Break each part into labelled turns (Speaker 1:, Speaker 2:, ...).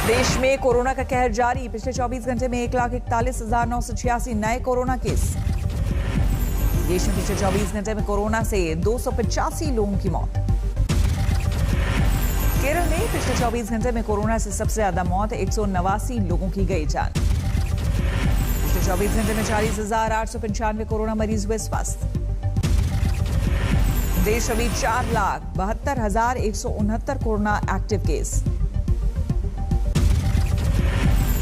Speaker 1: देश में कोरोना का कहर जारी। पिछले 24 घंटे में 1,41,986 नए कोरोना केस। देश में पिछले 24 घंटे में कोरोना से 285 लोगों की मौत। केरल में पिछले 24 घंटे में कोरोना से सबसे ज्यादा मौत, 189 लोगों की गई जान। पिछले 24 घंटे में 40,895 कोरोना मरीज हुए स्वस्थ। देश अभी 4,72,169 कोरोना एक्टिव केस।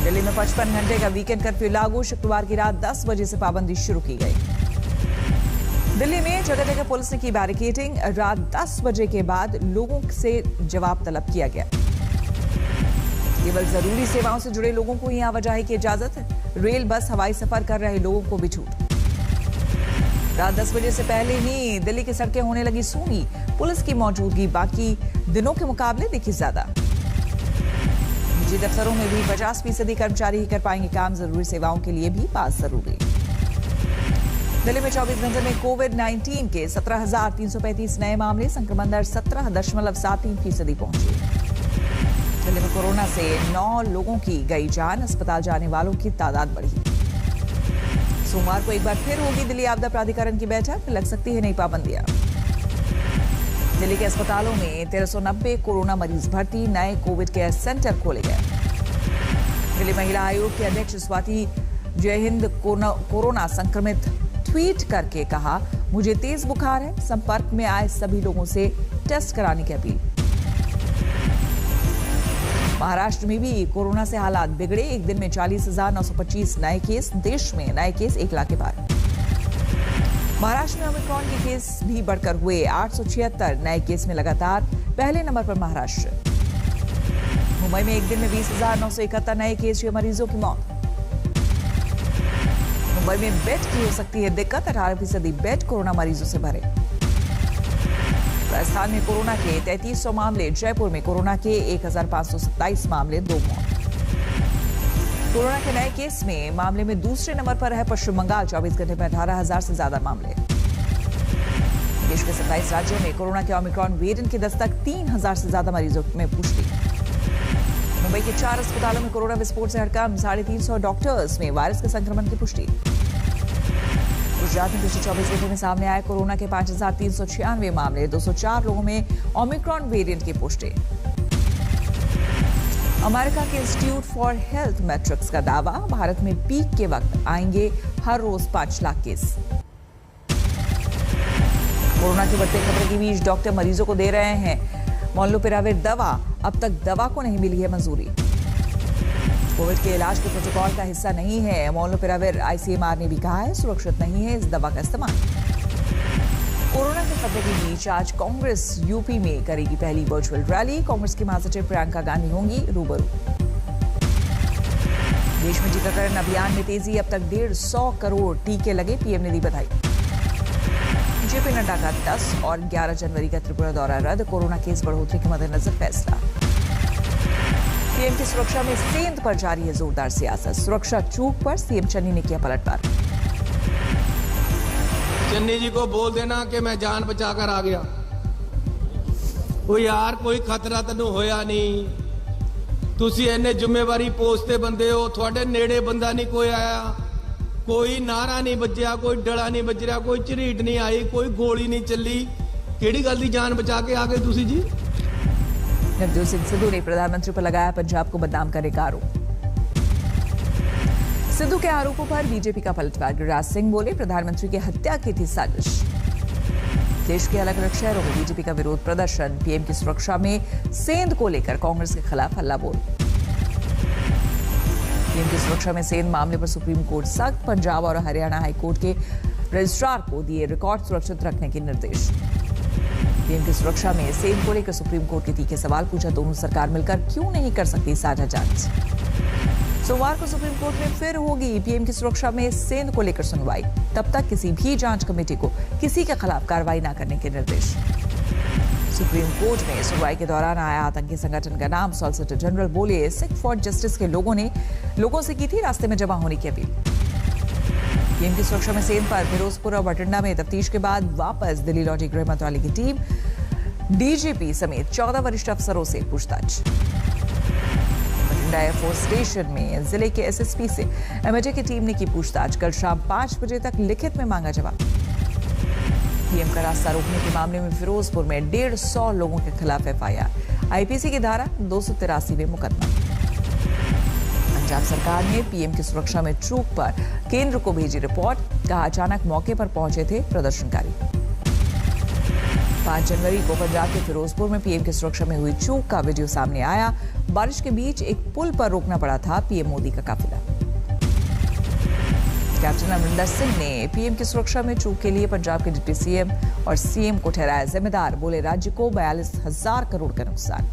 Speaker 1: दिल्ली में 55 घंटे का वीकेंड कर्फ्यू लागू। शुक्रवार की रात 10 बजे से पाबंदी शुरू की गई। दिल्ली में जगह जगह पुलिस ने की बैरिकेडिंग। रात 10 बजे के बाद लोगों से जवाब तलब किया गया। केवल जरूरी सेवाओं से जुड़े लोगों को ही आवाजाही की इजाजत है। रेल, बस, हवाई सफर कर रहे लोगों को भी छूट। रात 10 बजे से पहले ही दिल्ली की सड़कें होने लगी सूनी। पुलिस की मौजूदगी बाकी दिनों के मुकाबले दिखी ज्यादा। निजी दफ्तरों में भी 50% कर्मचारी ही कर पाएंगे काम। जरूरी सेवाओं के लिए भी पास जरूरी। दिल्ली में 24 घंटे में कोविड-19 के 17,335 नए मामले। संक्रमण दर 17.73% पहुंची। दिल्ली में कोरोना से 9 लोगों की गई जान। अस्पताल जाने वालों की तादाद बढ़ी। सोमवार को एक बार फिर होगी दिल्ली आपदा प्राधिकरण की बैठक। लग सकती है नई पाबंदियां। दिल्ली के अस्पतालों में 1390 कोरोना मरीज भर्ती। नए कोविड केयर सेंटर खोले गए। दिल्ली महिला आयोग के अध्यक्ष स्वाति जयहिंद कोरोना संक्रमित ट्वीट करके कहा, मुझे तेज बुखार है। संपर्क में आए सभी लोगों से टेस्ट कराने की अपील। महाराष्ट्र में भी कोरोना से हालात बिगड़े। एक दिन में 40,925 नए केस। देश में नए केस 1 लाख के पार। महाराष्ट्र में ओमिक्रॉन के केस भी बढ़कर हुए 876 नए केस में लगातार पहले नंबर पर महाराष्ट्र। मुंबई में एक दिन में 20,971 नए केस हुए। मरीजों की मौत। मुंबई में बेड की हो सकती है दिक्कत। 18% बेड कोरोना मरीजों से भरे। राजस्थान में कोरोना के 3300 मामले। जयपुर में कोरोना के 1,527 मामले, 2 मौत। कोरोना के नए केस में मामले में दूसरे नंबर पर है पश्चिम बंगाल। 24 घंटे में 18,000 से ज्यादा मामले। देश के 27 राज्यों में कोरोना के ओमिक्रॉन वेरिएंट की दस्तक। 3,000 से ज्यादा मरीजों में पुष्टि। मुंबई के 4 अस्पतालों में कोरोना विस्फोट से हड़कंप। 350 डॉक्टर्स में वायरस के संक्रमण की पुष्टि। गुजरात में पिछले 24 घंटे में सामने आए कोरोना के 5,396 मामले। 204 लोगों में ओमिक्रॉन वेरिएंट की पुष्टि। अमेरिका के इंस्टीट्यूट फॉर हेल्थ मैट्रिक्स का दावा, भारत में पीक के वक्त आएंगे हर रोज 5 लाख केस। कोरोना के बढ़ते खतरे के बीच डॉक्टर मरीजों को दे रहे हैं मोलनुपिराविर दवा। अब तक दवा को नहीं मिली है मंजूरी। कोविड के इलाज के प्रोटोकॉल का हिस्सा नहीं है। मोलनुपिराविर आईसीएमआर ने भी कहा है सुरक्षित नहीं है इस दवा का इस्तेमाल। कोरोना के खतरे के बीच आज कांग्रेस यूपी में करेगी पहली वर्चुअल रैली। कांग्रेस की महासचिव प्रियंका गांधी होंगी रूबरू। देश में टीकाकरण अभियान में तेजी। अब तक 150 करोड़ टीके लगे। पीएम ने दी बधाई। जेपी नड्डा का 10 और 11 जनवरी का त्रिपुरा दौरा रद्द। कोरोना केस बढ़ोतरी के मद्देनजर फैसला। पीएम की सुरक्षा में सेंध पर जारी है जोरदार सियासत। सुरक्षा चूक पर सीएम चन्नी ने किया पलटवार।
Speaker 2: चन्नी जी को बोल देना कि मैं जान बचाकर आ गया। ओ यार कोई खतरा तैनू होया नहीं। तुसी इन्ने जिम्मेवारी पोस्ट ते बंदे हो। थोड़े नेड़े बंदा नहीं कोई आया। कोई नारा नहीं बजया, कोई डड़ा नहीं बज रहा, कोई झरीट नहीं आई, कोई गोली नहीं चली। केड़ी गल दी जान बचा के आ गए तुसी जी?
Speaker 1: नवजोत सिंह सिद्धू ने प्रधानमंत्री पर लगाया पंजाब को बदनाम करने का आरोप। सिद्धू के आरोपों पर बीजेपी का पलटवार। गिरिराज सिंह बोले प्रधानमंत्री की हत्या की थी साजिश। देश के अलग अलग शहरों में बीजेपी का विरोध प्रदर्शन। पीएम की सुरक्षा में सेंध को लेकर कांग्रेस के खिलाफ हल्ला बोल। पीएम की सुरक्षा में सेंध मामले पर सुप्रीम कोर्ट सख्त। पंजाब और हरियाणा हाईकोर्ट के रजिस्ट्रार को दिए रिकॉर्ड सुरक्षित रखने के निर्देश। पीएम की सुरक्षा में सेंध को लेकर सुप्रीम कोर्ट के तीखे सवाल पूछा। दोनों सरकार मिलकर क्यों नहीं कर सकती साझा जांच। सोमवार को सुप्रीम कोर्ट में फिर होगी पीएम की सुरक्षा में सेंध को लेकर सुनवाई। तब तक किसी भी जांच कमेटी को किसी के खिलाफ कार्रवाई न करने के निर्देश। सुप्रीम कोर्ट में सुनवाई के दौरान आया आतंकी संगठन का नाम। सॉलिसिटर जनरल बोले सिख फॉर जस्टिस के लोगों से की थी रास्ते में जमा होने की अपील। पीएम की सुरक्षा में सेंध पर फिरोजपुर और बठिंडा में तफ्तीश के बाद वापस दिल्ली लौटी गृह मंत्रालय की टीम। डीजीपी समेत 14 वरिष्ठ अफसरों से पूछताछ। बठिंडा एयरफोर्स स्टेशन में जिले के एसएसपी से एमएचए की टीम ने की पूछताछ। कल शाम 5 बजे तक लिखित में मांगा जवाब। पीएम का रास्ता रोकने के मामले में फिरोजपुर में 150 लोगों के खिलाफ एफआईआर। आईपीसी की धारा 283 में मुकदमा। पंजाब सरकार ने पीएम की सुरक्षा में चूक पर केंद्र को भेजी रिपोर्ट। कहा अचानक मौके पर पहुंचे थे प्रदर्शनकारी। 5 जनवरी को पंजाब के फिरोजपुर में पीएम की सुरक्षा में हुई चूक का वीडियो सामने आया। बारिश के बीच एक पुल पर रोकना पड़ा था पीएम मोदी का काफिला। कैप्टन अमरिंदर सिंह ने पीएम की सुरक्षा में चूक के लिए पंजाब के डिप्टी सीएम और सीएम को ठहराया जिम्मेदार। बोले राज्य को 42,000 करोड़ का नुकसान।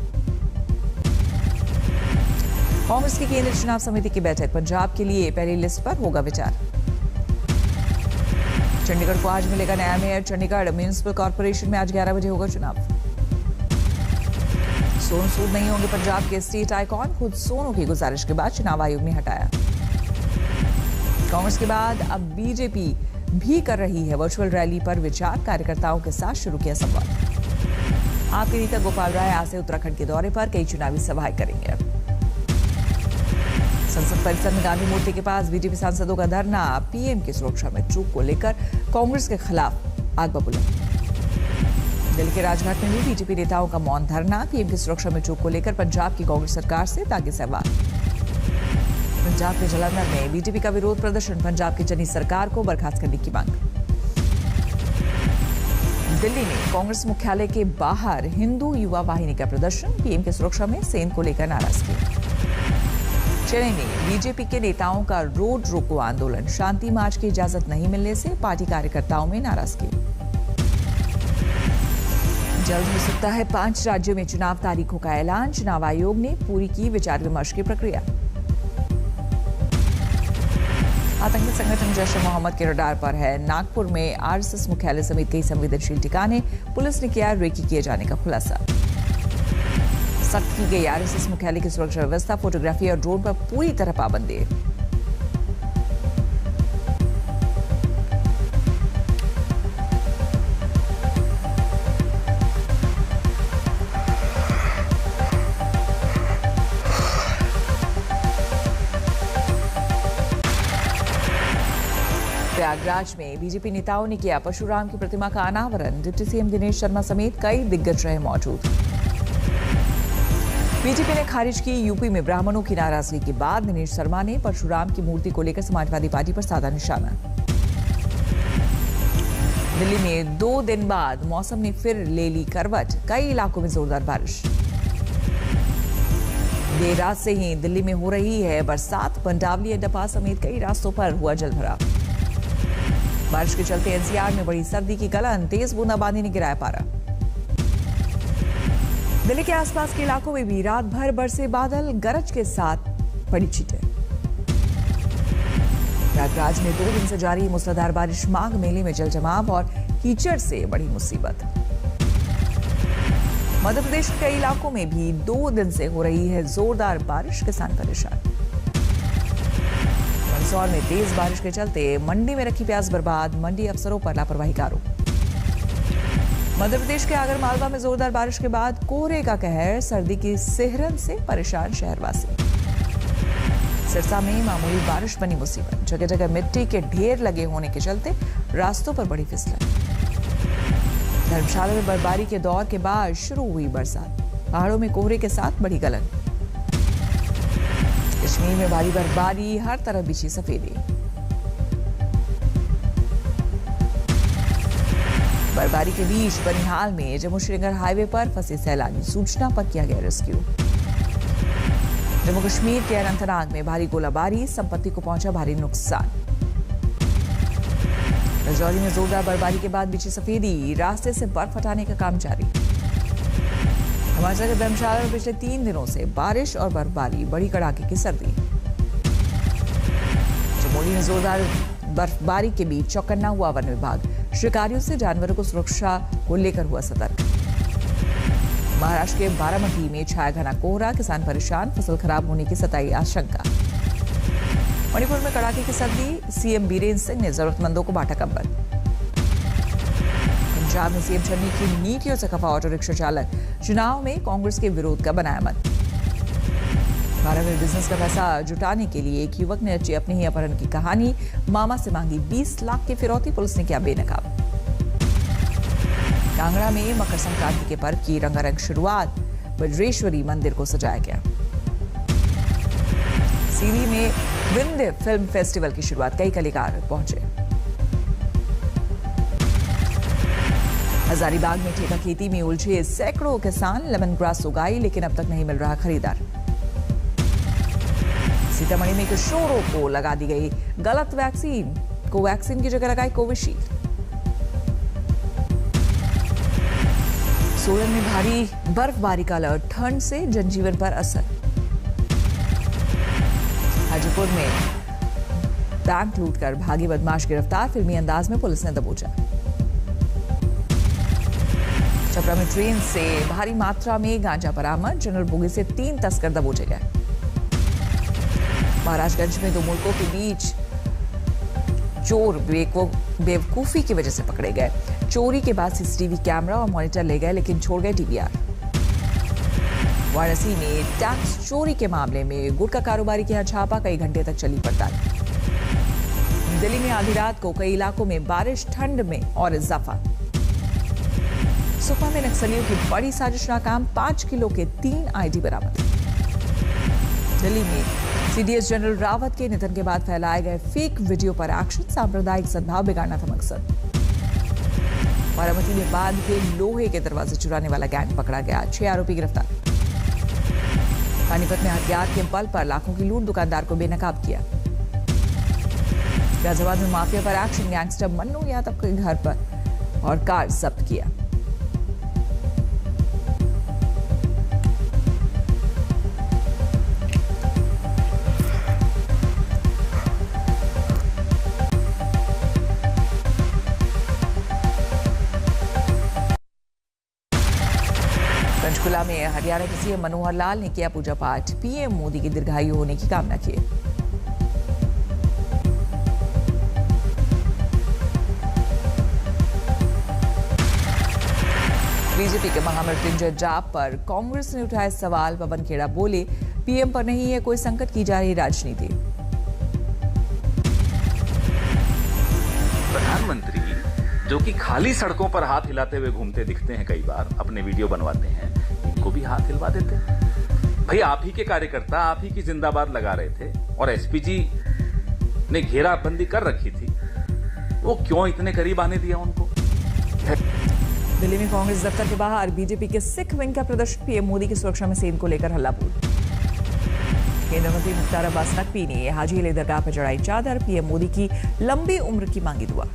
Speaker 1: कांग्रेस की केंद्रीय चुनाव समिति की बैठक। पंजाब के लिए पहली लिस्ट पर होगा विचार। चंडीगढ़ को आज मिलेगा नया मेयर। चंडीगढ़ म्यूनिसिपल कॉर्पोरेशन में आज 11 बजे होगा चुनाव। सोनू सूद नहीं होंगे पंजाब के स्टेट आइकॉन। खुद सोनू की गुजारिश के बाद चुनाव आयोग ने हटाया। कांग्रेस के बाद अब बीजेपी भी कर रही है वर्चुअल रैली पर विचार। कार्यकर्ताओं के साथ शुरू किया संवाद। आपके नेता गोपाल राय आज से उत्तराखंड के दौरे पर कई चुनावी सभाएं करेंगे। संसद परिसर में गांधी मूर्ति के पास बीजेपी सांसदों का धरना। पीएम की सुरक्षा में चूक को लेकर कांग्रेस के खिलाफ आग बबूला। दिल्ली के राजघाट में भी बीजेपी नेताओं का मौन धरना। पीएम की सुरक्षा में चूक को लेकर पंजाब की कांग्रेस सरकार से दागे सवाल। पंजाब के जालंधर में बीजेपी का विरोध प्रदर्शन। पंजाब की जनी सरकार को बर्खास्त करने की मांग। दिल्ली में कांग्रेस मुख्यालय के बाहर हिंदू युवा वाहिनी का प्रदर्शन। पीएम की सुरक्षा में सेन को लेकर नाराजगी। चेन्नई में बीजेपी के नेताओं का रोड रोको आंदोलन। शांति मार्च की इजाजत नहीं मिलने से पार्टी कार्यकर्ताओं में नाराजगी। जल्द हो सकता है 5 राज्यों में चुनाव तारीखों का ऐलान। चुनाव आयोग ने पूरी की विचार विमर्श की प्रक्रिया। आतंकी संगठन जैश ए मोहम्मद के रडार पर है। नागपुर में आरएसएस मुख्यालय समेत कई संवेदनशील ठिकाने। पुलिस ने किया रेकी किए जाने का खुलासा। सख्त की गई आरएसएस मुख्यालय की सुरक्षा व्यवस्था। फोटोग्राफी और ड्रोन पर पूरी तरह पाबंदी। प्रयागराज में बीजेपी नेताओं ने किया परशुराम की प्रतिमा का अनावरण। डिप्टी सीएम दिनेश शर्मा समेत कई दिग्गज रहे मौजूद। बीजेपी ने खारिज की यूपी में ब्राह्मणों की नाराजगी के बाद दिनेश शर्मा ने परशुराम की मूर्ति को लेकर समाजवादी पार्टी पर साधा निशाना। दिल्ली में 2 दिन बाद मौसम ने फिर ले ली करवट। कई इलाकों में जोरदार बारिश। देर रात से ही दिल्ली में हो रही है बरसात। पंडावली अंडरपास समेत कई रास्तों पर हुआ जलभराव। बारिश के चलते एनसीआर में बढ़ी सर्दी की गलन। तेज बूंदाबांदी ने गिराया पारा। दिल्ली के आसपास के इलाकों में भी रात भर बरसे बादल। गरज के साथ पड़ी छींटें। प्रयागराज में 2 दिन से जारी मूसलाधार बारिश। माघ मेले में जल जमाव और कीचड़ से बड़ी मुसीबत। मध्य प्रदेश के कई इलाकों में भी 2 दिन से हो रही है जोरदार बारिश। किसान परेशान। मंदसौर में तेज बारिश के चलते मंडी में रखी प्याज बर्बाद। मंडी अफसरों पर लापरवाही का आरोप। मध्य प्रदेश के आगर मालवा में जोरदार बारिश के बाद कोहरे का कहर। सर्दी की सिहरन से परेशान शहरवासी। सिरसा में मामूली बारिश बनी मुसीबत। जगह जगह मिट्टी के ढेर लगे होने के चलते रास्तों पर बड़ी फिसलन। धर्मशाला में बर्फबारी के दौर के बाद शुरू हुई बरसात। पहाड़ों में कोहरे के साथ बड़ी गलन। कश्मीर में भारी बर्फबारी। हर तरफ बिछी सफेदी। बर्फबारी के बीच बनिहाल में जम्मू श्रीनगर हाईवे पर फंसे सैलानी। सूचना पर किया गया रेस्क्यू। जम्मू कश्मीर के अनंतनाग में भारी गोलाबारी। संपत्ति को पहुंचा भारी नुकसान। राजौरी में जोरदार बर्फबारी के बाद बिछी सफेदी। रास्ते से बर्फ हटाने का काम जारी। हिमाचल के धर्मशाला में पिछले 3 दिनों से बारिश और बर्फबारी। बड़ी कड़ाके की सर्दी। चमोली में जोरदार बर्फबारी के बीच चौकन्ना हुआ वन विभाग। शिकारियों से जानवरों को सुरक्षा को लेकर हुआ सतर्क। महाराष्ट्र के बारामती में छाया घना कोहरा। किसान परेशान। फसल खराब होने की सताई आशंका। मणिपुर में कड़ाके की सर्दी। सीएम बीरेन्द्र सिंह ने जरूरतमंदों को बांटा कंबल। पंजाब में सीएम चन्नी की नीतियों से खफा ऑटो रिक्शा चालक। चुनाव में कांग्रेस के विरोध का बनाया मत। 12 में बिजनेस का पैसा जुटाने के लिए एक युवक ने रची अपनी ही अपहरण की कहानी। मामा से मांगी 20 लाख की फिरौती, पुलिस ने किया बेनकाब। कांगड़ा में मकर संक्रांति के पर्व की रंगारंग शुरुआत, बज्रेश्वरी मंदिर को सजाया गया। सीरी में विंध्य फिल्म फेस्टिवल की शुरुआत, कई कलाकार पहुंचे। हजारीबाग में ठेका खेती में उलझे सैकड़ों किसान, लेमन ग्रास उगाई लेकिन अब तक नहीं मिल रहा खरीदार। सीतामढ़ी में किशोरों को लगा दी गई गलत वैक्सीन, कोवैक्सीन की जगह लगाई कोविशील्ड। सोलन में भारी बर्फबारी का अलर्ट, ठंड से जनजीवन पर असर। हाजीपुर में बैंक लूटकर भागी बदमाश गिरफ्तार, फिल्मी अंदाज में पुलिस ने दबोचा। छपरा में ट्रेन से भारी मात्रा में गांजा बरामद, जनरल बोगी से 3 तस्कर दबोचे गए। महाराजगंज में 2 मुल्कों के बीच चोर बेवकूफी की वजह से पकड़े गए। चोरी के बाद सीसीटीवी कैमरा और मॉनिटर ले गए लेकिन छोड़ गए डीवीआर। वाराणसी में टैक्स चोरी के मामले में गुटखा कारोबारी के यहां छापा, कई घंटे तक चली पड़ताल। दिल्ली में आधी रात को कई इलाकों में बारिश, ठंड में और इजाफा। सुकमा में नक्सलियों की बड़ी साजिश नाकाम, 5 किलो के 3 आईडी बरामद। दिल्ली में सीडीएस जनरल रावत के निधन के बाद फैलाए गए फेक वीडियो पर एक्शन, सांप्रदायिक सद्भाव बिगाड़ना था मकसद। बारामती में बांध के लोहे के दरवाजे चुराने वाला गैंग पकड़ा गया, 6 आरोपी गिरफ्तार। पानीपत में हथियार के बल पर लाखों की लूट, दुकानदार को बेनकाब किया। गाजियाबाद में माफिया पर एक्शन, गैंगस्टर मन्नू यादव के घर पर और कार जब्त किया। पंचकुला में हरियाणा के सीएम मनोहर लाल ने किया पूजा पाठ, पीएम मोदी की दीर्घायु होने की कामना की। बीजेपी के महामृत्युंजय जाप पर कांग्रेस ने उठाए सवाल, पवन खेड़ा बोले पीएम पर नहीं है कोई संकट, की जा रही राजनीति।
Speaker 3: प्रधानमंत्री जो कि खाली सड़कों पर हाथ हिलाते हुए घूमते दिखते हैं, कई बार अपने वीडियो बनवाते हैं, इनको भी हाथ हिलवा देते हैं। भाई आप ही के कार्यकर्ता आप ही की जिंदाबाद लगा रहे थे और एसपीजी ने घेराबंदी कर रखी थी, वो क्यों इतने करीब आने दिया उनको?
Speaker 1: दिल्ली में कांग्रेस दफ्तर के बाहर बीजेपी के सिख विंग का प्रदर्शन, पीएम मोदी की सुरक्षा में सेन को लेकर हल्ला बोल। केंद्रीय मंत्री मुख्तार अब्बास नकवी ने हाजी अली दरगाह पर चढ़ाई चादर, पीएम मोदी की लंबी उम्र की मांगी दुआ।